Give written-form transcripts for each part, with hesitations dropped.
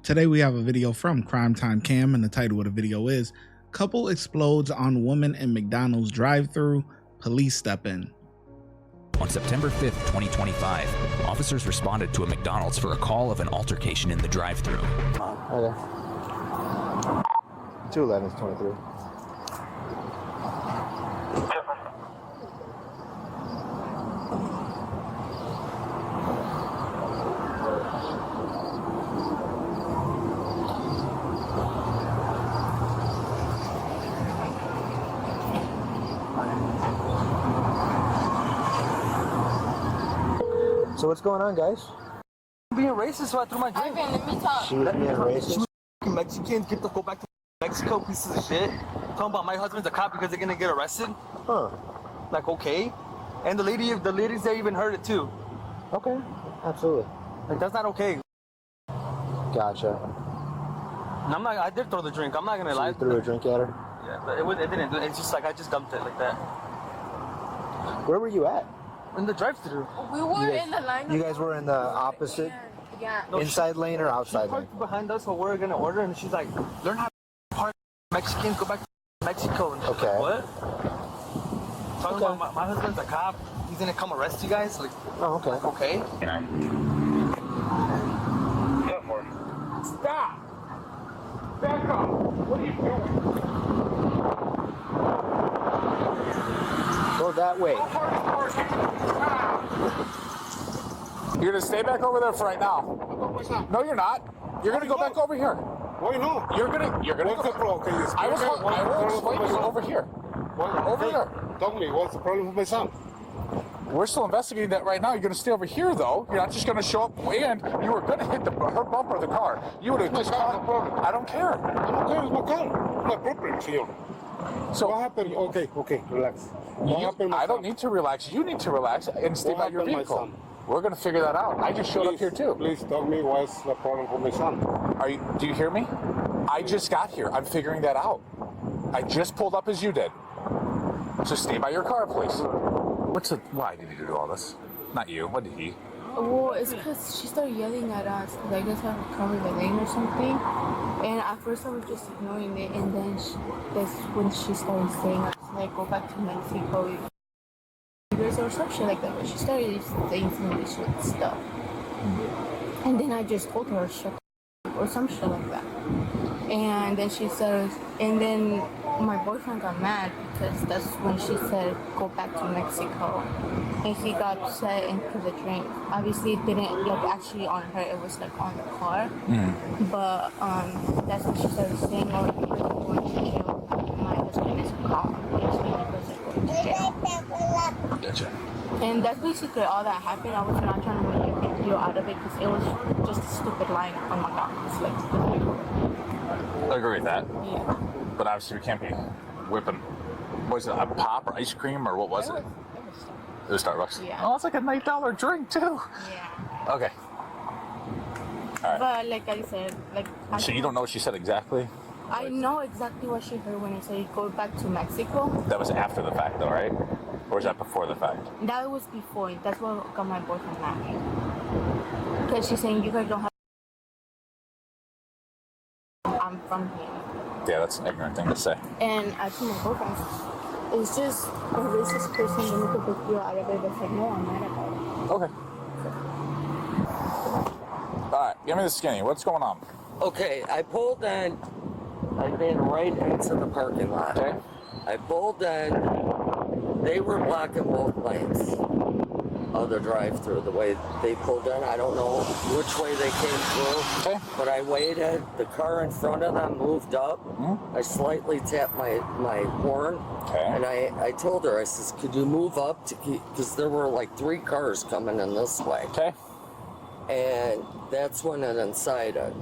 Today we have a video from Crime Time Cam, and the title of the video is Couple Explodes on Woman in McDonald's Drive-Thru, Police Step In. On September 5th, 2025, officers responded to a McDonald's for a call of an altercation in the drive-thru. Okay. 211's 23. So what's going on, guys? Being racist, so I threw my drink. Ivan, let me talk. She was being racist. Mexicans get to go back to Mexico, pieces of shit. Talking about my husband's a cop because they're gonna get arrested. Huh. Like, okay. And the ladies there even heard it too. Okay. Absolutely. Like, that's not okay. Gotcha. And I did throw the drink. I'm not gonna lie. You threw a drink at her? Yeah, but it didn't. It's just like I just dumped it like that. Where were you at? In the drive-thru. We were in the line. You guys were in the opposite? Yeah. No, inside lane or outside she lane? parked behind us while we were gonna order, and she's like, "Learn how to park. Mexicans go back to Mexico." And she's Okay. like, what? Talking about my husband's a cop. He's gonna come arrest you guys. Like, Oh, okay. okay. Stop! Back up! What are you doing? Go that way. You're gonna stay back over there for right now. No, you're not. You're gonna go back over here. Why not? You're gonna What's the problem? Can you I will explain to you over here. Over here. Tell me, what's the problem with my son? We're still investigating that right now. You're gonna stay over here though. You're not just gonna show up and you were gonna hit her bumper of the car. You would have just no problem. I don't care. I'm okay with my car. My problem, senor. So What happened? Okay, relax. What happened, I don't need to relax. You need to relax and stay by your happened, my vehicle. son? We're gonna figure that out. I just showed up here too. Please tell me what's the problem with my son. Do you hear me? I just got here. I'm figuring that out. I just pulled up as you did. So stay by your car, please. Why did you do all this? Not you. What did he? Well, it's because she started yelling at us. I guess I have to cover the lane or something. And at first I was just ignoring it. And then that's when she started saying, like, go back to Mexico. Or some shit like that. But she started saying some weird stuff. And then I just told her, shut up, or some shit like that. And then she says, and then my boyfriend got mad because that's when she said, go back to Mexico. And he got upset and threw the drink. Obviously it didn't, like, actually on her, it was like on the car. But that's when she started saying, oh, you're going to jail. My husband is a cop. Basically, because they're going to jail. Gotcha. And that's basically all that happened. I was not trying to make a big deal out of it because it was just a stupid line on McDonald's. Like, I agree with that. yeah. But obviously we can't be whipping. Was it a pop or ice cream or what was it? It was Starbucks. Yeah. Oh, it's like a $9 drink too. Yeah. Okay. All right. But like I said, like. So you don't know what she said exactly? I know exactly what she heard when I said go back to Mexico. That was after the fact, though, right? Or was that before the fact? That was before. That's what got my boyfriend mad. Because she's saying you guys don't have. I'm from here. Yeah, that's an ignorant thing to say. And I told my boyfriend, it's just a racist person to make a big deal out of it. But like, no, I'm mad about it. Okay. All right, give me the skinny. What's going on? Okay, I pulled in. I ran right into the parking lot. Okay. I pulled in. They were blocking both lanes of the drive-through. The way they pulled in, I don't know which way they came through. Okay. But I waited. The car in front of them moved up. I slightly tapped my horn. Okay. And I told her, I says, could you move up to keep, because there were like 3 cars coming in this way. Okay. And that's when it incited.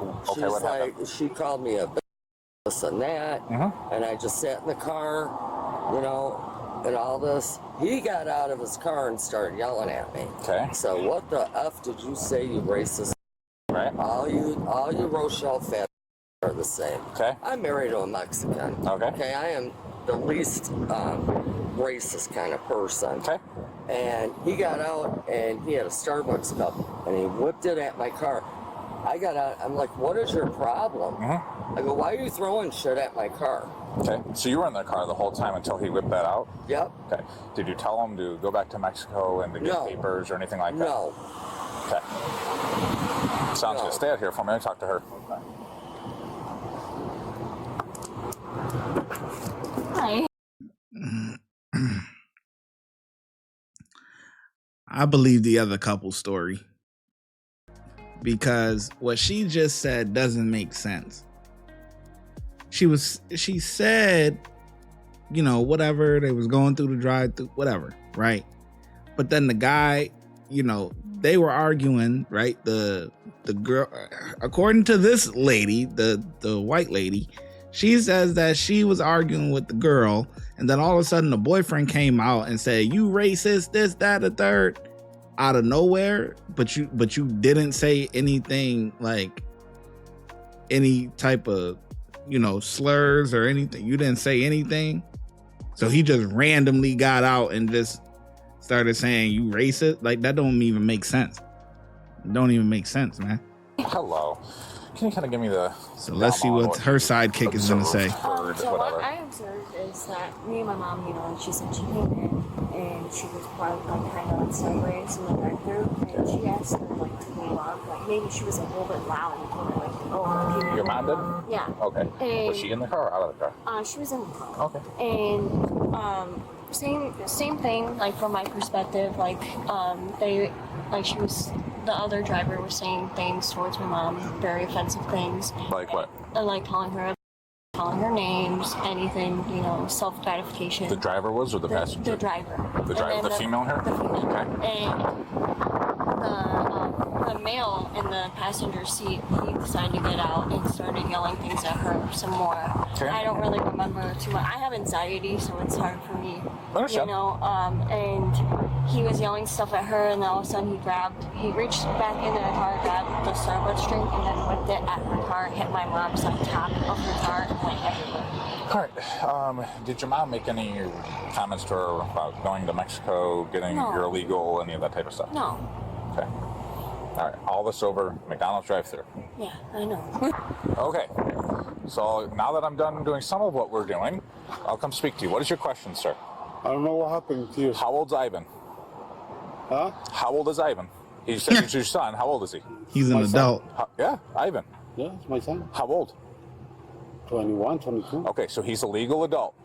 Okay, She's what like, happened? she called me a bitch, this and that, and I just sat in the car, you know, and all this. He got out of his car and started yelling at me. Okay. So what the F did you say, you racist? Right. All you Rochelle fat are the same. Okay. I'm married to a Mexican. Okay. Okay, I am the least racist kind of person. Okay. And he got out and he had a Starbucks cup and he whipped it at my car. I got out. I'm like, what is your problem? I go, why are you throwing shit at my car? Okay, so you were in the car the whole time until he whipped that out? Yep. Okay. Did you tell him to go back to Mexico and to get papers or anything like that? No. Okay. Sounds good. Stay out here for me. Let me talk to her. Hi. I believe the other couple's story because what she just said doesn't make sense. She said, you know, whatever, they was going through the drive-through, whatever, right? But then the guy, you know, they were arguing, right? The girl, according to this lady, the white lady, she says that she was arguing with the girl, and then all of a sudden the boyfriend came out and said, "You racist, this, that, the third," out of nowhere. But you didn't say anything like any type of, you know, slurs or anything. You didn't say anything. So he just randomly got out and just started saying, "You racist." Like, that don't even make sense. It don't even make sense, man. Hello. Can you kind of give me the... So let's see what her sidekick is going to say. So what I observed is that me and my mom, you know, she said she came in and she was parked like kind of like sideways in the drive-through, and she asked her like to move up, like maybe she was a little bit loud and told her like, "Oh, can you Your mom did? Yeah. Okay. And, was she in the car or out of the car? she was in the car. Okay. And same thing, like from my perspective, like the other driver was saying things towards my mom, very offensive things. Like what? Like calling her names, anything, you know, self-gratification. The driver was, or the passenger? The driver. The driver, the female in her? The female. Okay. And the male in the passenger seat, he decided to get out and started yelling things at her some more. Okay. I don't really remember too much. I have anxiety, so it's hard for me. Understand. You know, and he was yelling stuff at her, and then all of a sudden he reached back into the car, grabbed the Starbucks drink, and then whipped it at her car, hit my mom's like top of her car, and went everywhere. All right. Did your mom make any comments to her about going to Mexico, getting your illegal, any of that type of stuff? No. Okay. All right. All this over McDonald's drive-thru. Yeah, I know. Okay. So now that I'm done doing some of what we're doing, I'll come speak to you. What is your question, sir? I don't know what happened to you. How old's Ivan? Huh? How old is Ivan? He said he's your son. How old is he? He's an adult. Yeah, Ivan. Yeah, it's my son. How old? 21, 22. Okay, so he's a legal adult.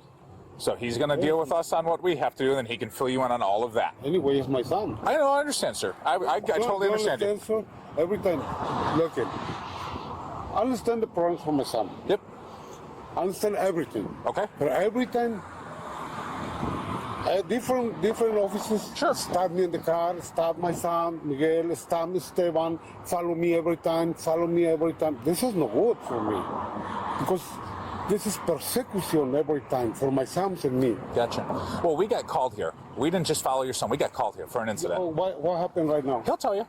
So he's going to deal with us on what we have to do, and then he can fill you in on all of that. Anyway, it's my son. I know, I understand, sir. I totally understand you. Sir? Every time, look it. I understand the problems for my son. Yep. I understand everything. Okay. But every time, different officers stop me in the car, stop my son, Miguel, stop me, Esteban, follow me every time. This is not good for me. Because this is persecution every time for my sons and me. Gotcha. Well, we got called here. We didn't just follow your son. We got called here for an incident. Oh, what happened right now? He'll tell you.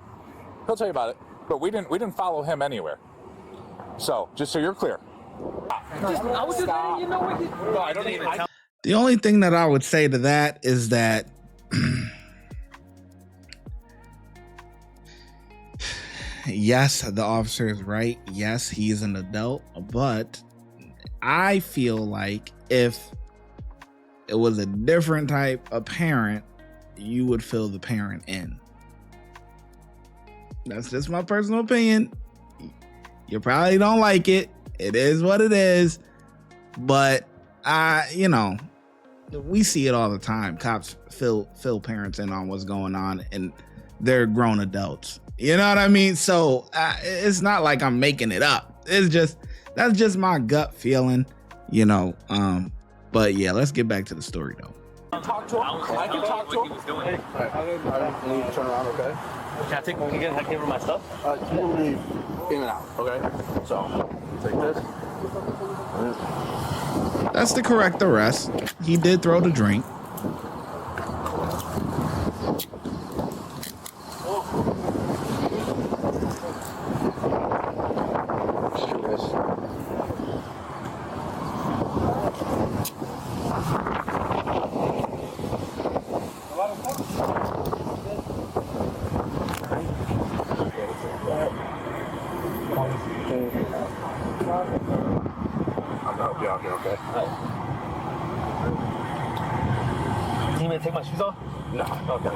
He'll tell you about it. But we didn't follow him anywhere. So, just so you're clear. I was just letting you know what you... No, I don't even tell... The only thing that I would say to that is that yes, the officer is right. Yes, he's an adult, but I feel like if it was a different type of parent, you would fill the parent in. That's just my personal opinion. You probably don't like it. It is what it is. But you know, we see it all the time. Cops fill parents in on what's going on, and they're grown adults. You know what I mean? So it's not like I'm making it up. That's just my gut feeling, you know. But yeah, let's get back to the story though. Talk to him. I can talk to him. I need to turn around, okay? Can I give her my stuff? You will leave in and out, okay? So, take this. That's the correct arrest. He did throw the drink. I'm gonna help you out here, okay? You need me to take my shoes off? No. Okay.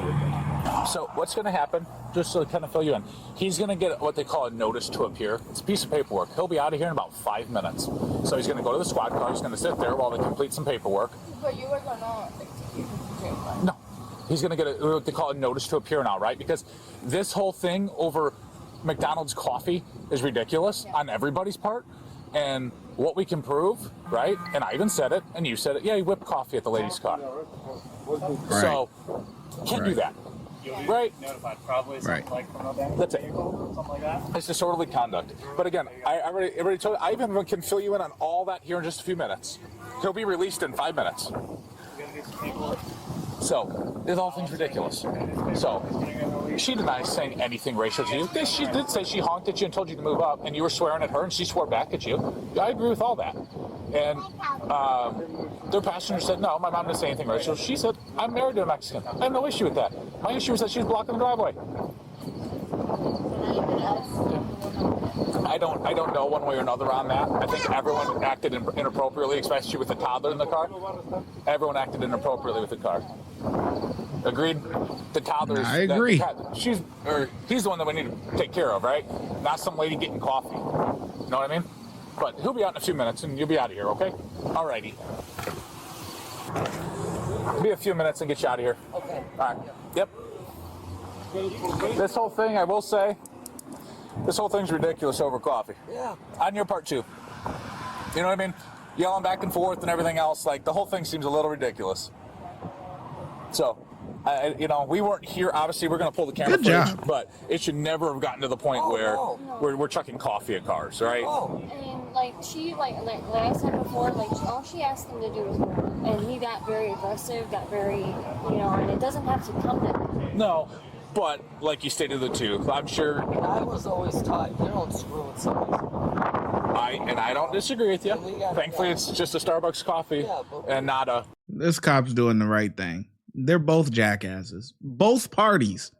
So what's going to happen, just to kind of fill you in, he's going to get what they call a notice to appear. It's a piece of paperwork. He'll be out of here in about 5 minutes. So he's going to go to the squad car. He's going to sit there while they complete some paperwork. But you were gonna execute him to jail, right? No. He's going to get what they call a notice to appear now, right? Because this whole thing over McDonald's coffee is ridiculous on everybody's part. And what we can prove, right? And I even said it, and you said it. Yeah, he whipped coffee at the lady's car. Right. So, can't do that. Right? Notified, probably something like criminal damage. That's it. Something like that. It's disorderly conduct. But again, I already told you, I even can fill you in on all that here in just a few minutes. He'll be released in 5 minutes. We're gonna do some paperwork. So, it all things ridiculous. So, she denies saying anything racial to you. She did say she honked at you and told you to move up, and you were swearing at her, and she swore back at you. I agree with all that. And their passenger said, no, my mom didn't say anything racial. She said, I'm married to a Mexican. I have no issue with that. My issue was that she was blocking the driveway. I don't know one way or another on that. I think everyone acted inappropriately, especially with the toddler in the car. Everyone acted inappropriately with the car. Agreed? The toddler. I agree. He's the one that we need to take care of, right? Not some lady getting coffee. You know what I mean? But he'll be out in a few minutes, and you'll be out of here, okay? Alrighty. Be a few minutes and get you out of here. Okay. All right. Yep. This whole thing, I will say, this whole thing's ridiculous over coffee. Yeah. On your part, too. You know what I mean? Yelling back and forth and everything else. Like, the whole thing seems a little ridiculous. So, we weren't here. Obviously, we're going to pull the camera footage, but it should never have gotten to the point where we're chucking coffee at cars, right? And like I said before, all she asked him to do was move, and he got very aggressive, got very, and it doesn't have to come to that. No, but like you stated the two, I'm sure. I was always taught, you don't screw with somebody. I don't disagree with you. Thankfully, it's just a Starbucks coffee and not a. This cop's doing the right thing. They're both jackasses. Both parties.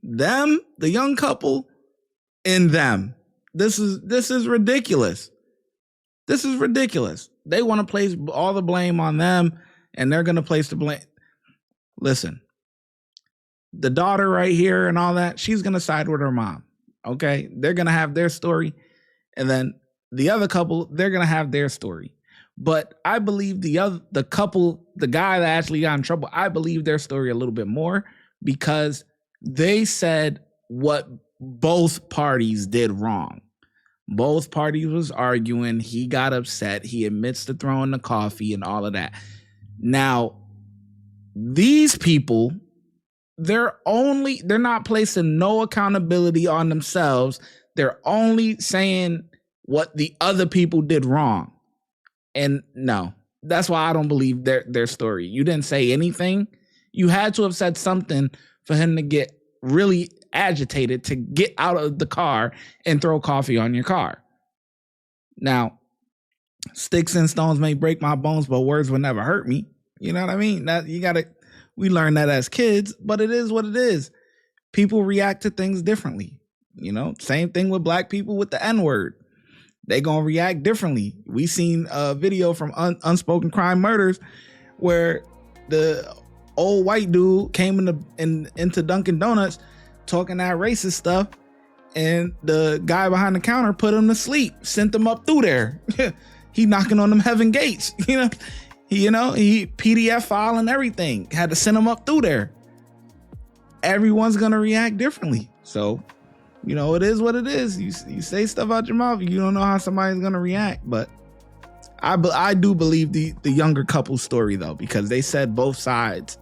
Them, the young couple, and them. This is ridiculous. This is ridiculous. They want to place all the blame on them, and they're going to place the blame. Listen, the daughter right here and all that, she's going to side with her mom. Okay? They're going to have their story, and then the other couple, they're going to have their story. But I believe the couple, the guy that actually got in trouble, I believe their story a little bit more because they said what both parties did wrong. Both parties was arguing. He got upset. He admits to throwing the coffee and all of that. Now, these people, they're not placing no accountability on themselves. They're only saying what the other people did wrong. And no, that's why I don't believe their story. You didn't say anything. You had to have said something for him to get really agitated to get out of the car and throw coffee on your car. Now, sticks and stones may break my bones, but words will never hurt me. You know what I mean? We learned that as kids, but it is what it is. People react to things differently. Same thing with black people with the N-word. They gonna react differently. We seen a video from Unspoken Crime Murders where the old white dude came into Dunkin' Donuts talking that racist stuff, and the guy behind the counter put him to sleep, sent him up through there. He knocking on them heaven gates. He PDF file and everything. Had to send him up through there. Everyone's gonna react differently. So. It is what it is. You say stuff out your mouth, you don't know how somebody's gonna react. But I do believe the younger couple's story though, because they said both sides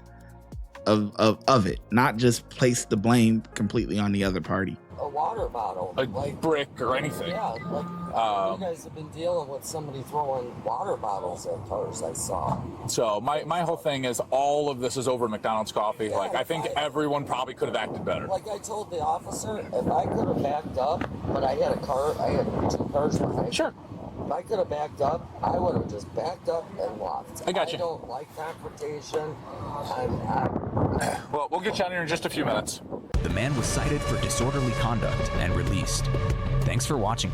of it, not just place the blame completely on the other party. A water bottle, like brick or anything. Yeah, you guys have been dealing with somebody throwing water bottles at cars. I saw. So my whole thing is all of this is over McDonald's coffee. Yeah, I think everyone probably could have acted better. Like I told the officer, if I could have backed up, but I had two cars behind. Sure. If I could have backed up, I would have just backed up and walked. I got you. I don't like confrontation. Well, we'll get you out here in just a few minutes. The man was cited for disorderly conduct and released. Thanks for watching.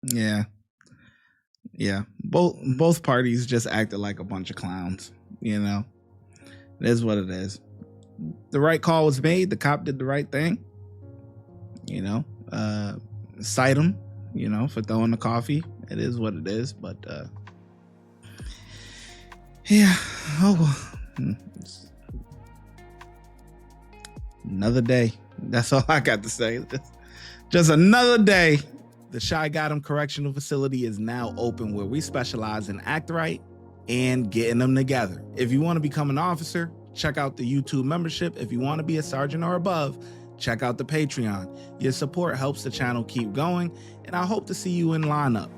Yeah. Yeah. Both parties just acted like a bunch of clowns, you know. It is what it is. The right call was made. The cop did the right thing. You know. Cite him, you know, for throwing the coffee. It is what it is, but yeah. Oh well. Another day. That's all I got to say. Just another day. The ShyGotEm Correctional Facility is now open, where we specialize in act right and getting them together. If you want to become an officer, check out the YouTube membership. If you want to be a sergeant or above, check out the Patreon. Your support helps the channel keep going, and I hope to see you in lineup.